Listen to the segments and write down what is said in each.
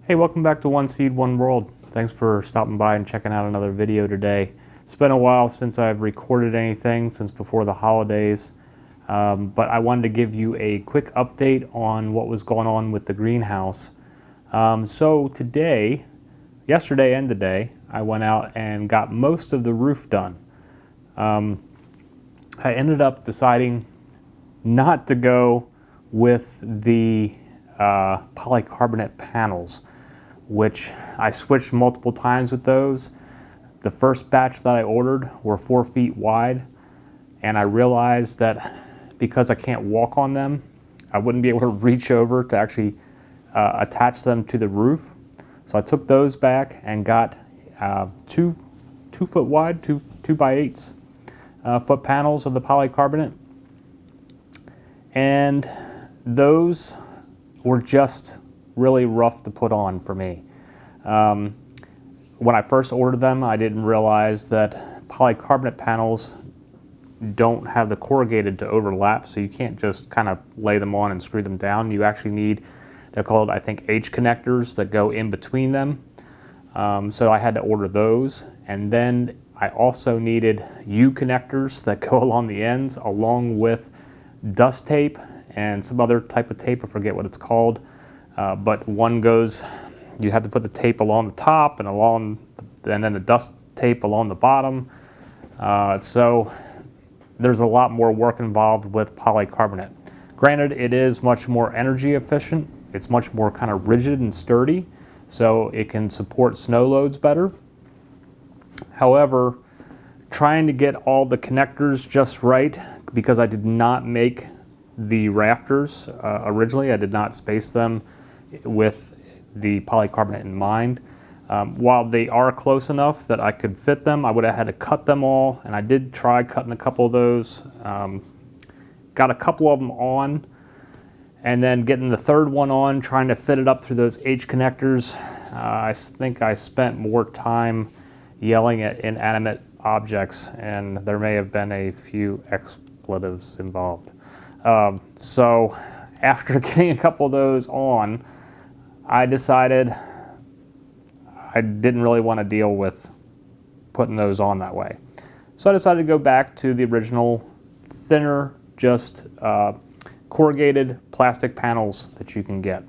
Hey, welcome back to One Seed, One World. Thanks for stopping by and checking out another video today. It's been a while since I've recorded anything, since before the holidays, but I wanted to give you a quick update on what was going on with the greenhouse. So yesterday and today, I went out and got most of the roof done. I ended up deciding not to go with the polycarbonate panels, which I switched multiple times with those. The first batch that I ordered were 4 feet wide, and I realized that because I can't walk on them, I wouldn't be able to reach over to actually attach them to the roof. So I took those back and got 2 foot wide, 2 by 8s foot panels of the polycarbonate, and those were just really rough to put on for me. When I first ordered them, I didn't realize that polycarbonate panels don't have the corrugated to overlap, so you can't just kind of lay them on and screw them down. You actually need, they're called, I think, H connectors that go in between them. So I had to order those, and then I also needed U connectors that go along the ends, along with dust tape and some other type of tape. I forget what it's called, but one goes, you have to put the tape along the top and then the dust tape along the bottom. So there's a lot more work involved with polycarbonate. Granted, it is much more energy efficient. It's much more kind of rigid and sturdy, so it can support snow loads better. However, trying to get all the connectors just right, because I did not make the rafters originally, I did not space them with the polycarbonate in mind. While they are close enough that I could fit them, I would have had to cut them all, and I did try cutting a couple of those. Got a couple of them on, and then getting the third one on, trying to fit it up through those H connectors. I think I spent more time yelling at inanimate objects, and there may have been a few expletives involved. So after getting a couple of those on, I decided I didn't really want to deal with putting those on that way. So I decided to go back to the original thinner, just corrugated plastic panels that you can get.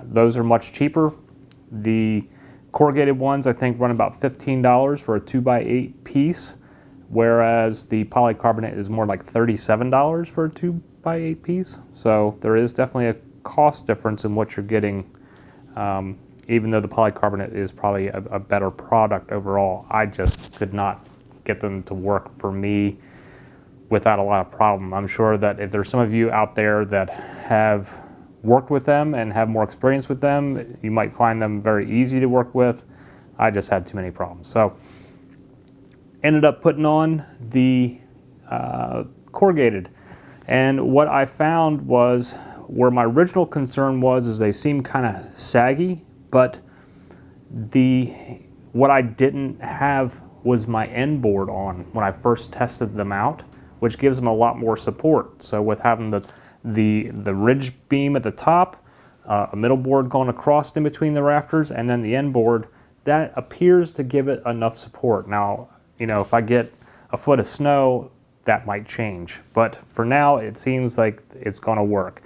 Those are much cheaper. The corrugated ones, I think, run about $15 for a 2 by 8 piece, whereas the polycarbonate is more like $37 for a 2 by 8 piece. So there is definitely a cost difference in what you're getting, even though the polycarbonate is probably a better product overall. I just could not get them to work for me without a lot of problem. I'm sure that if there's some of you out there that have worked with them and have more experience with them, you might find them very easy to work with. I just had too many problems. So ended up putting on the corrugated. And what I found was, where my original concern was, is they seem kind of saggy, but what I didn't have was my end board on when I first tested them out, which gives them a lot more support. So with having the ridge beam at the top, a middle board going across in between the rafters, and then the end board, that appears to give it enough support. Now, you know, if I get a foot of snow, that might change, but for now it seems like it's going to work.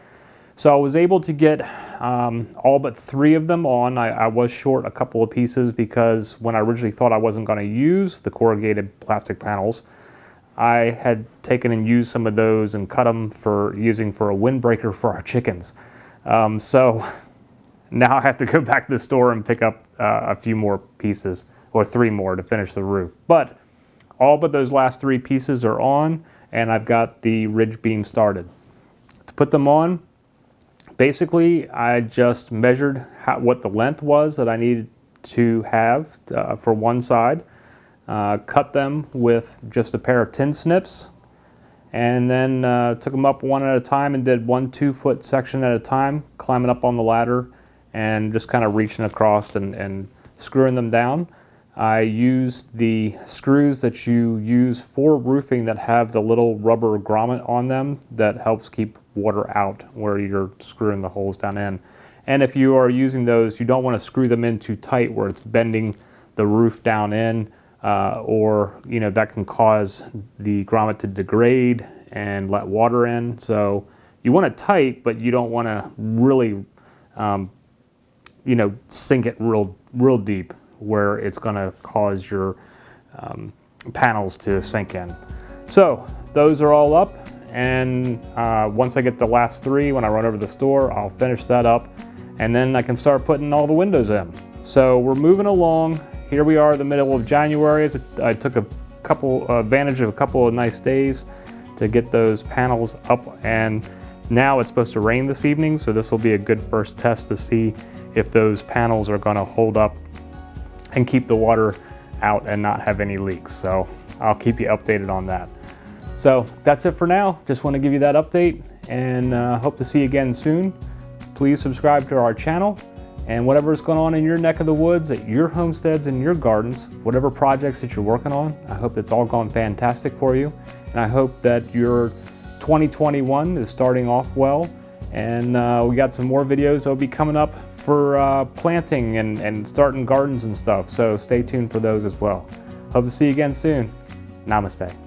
So I was able to get all but 3 of them on. I was short a couple of pieces because when I originally thought I wasn't going to use the corrugated plastic panels, I had taken and used some of those and cut them for using for a windbreaker for our chickens. So now I have to go back to the store and pick up a few more pieces, or 3 more, to finish the roof. But all but those last 3 pieces are on, and I've got the ridge beam started. To put them on, basically I just measured what the length was that I needed to have for one side. Cut them with just a pair of tin snips, and then took them up one at a time and did 1 2-foot section at a time, climbing up on the ladder and just kind of reaching across and screwing them down. I used the screws that you use for roofing that have the little rubber grommet on them that helps keep water out where you're screwing the holes down in. And if you are using those, you don't want to screw them in too tight where it's bending the roof down in, or that can cause the grommet to degrade and let water in. So you want it tight, but you don't want to really sink it real deep where it's going to cause your panels to sink in. So those are all up, and once I get the last 3, when I run over to the store, I'll finish that up, and then I can start putting all the windows in. So we're moving along. Here we are in the middle of January. I took advantage of a couple of nice days to get those panels up, and now it's supposed to rain this evening, so this will be a good first test to see if those panels are going to hold up and keep the water out and not have any leaks. So I'll keep you updated on that. So that's it for now. Just want to give you that update, and hope to see you again soon. Please subscribe to our channel, and whatever's going on in your neck of the woods, at your homesteads and your gardens, whatever projects that you're working on, I hope it's all gone fantastic for you. And I hope that your 2021 is starting off well. And we got some more videos that will be coming up for planting and starting gardens and stuff. So stay tuned for those as well. Hope to see you again soon. Namaste.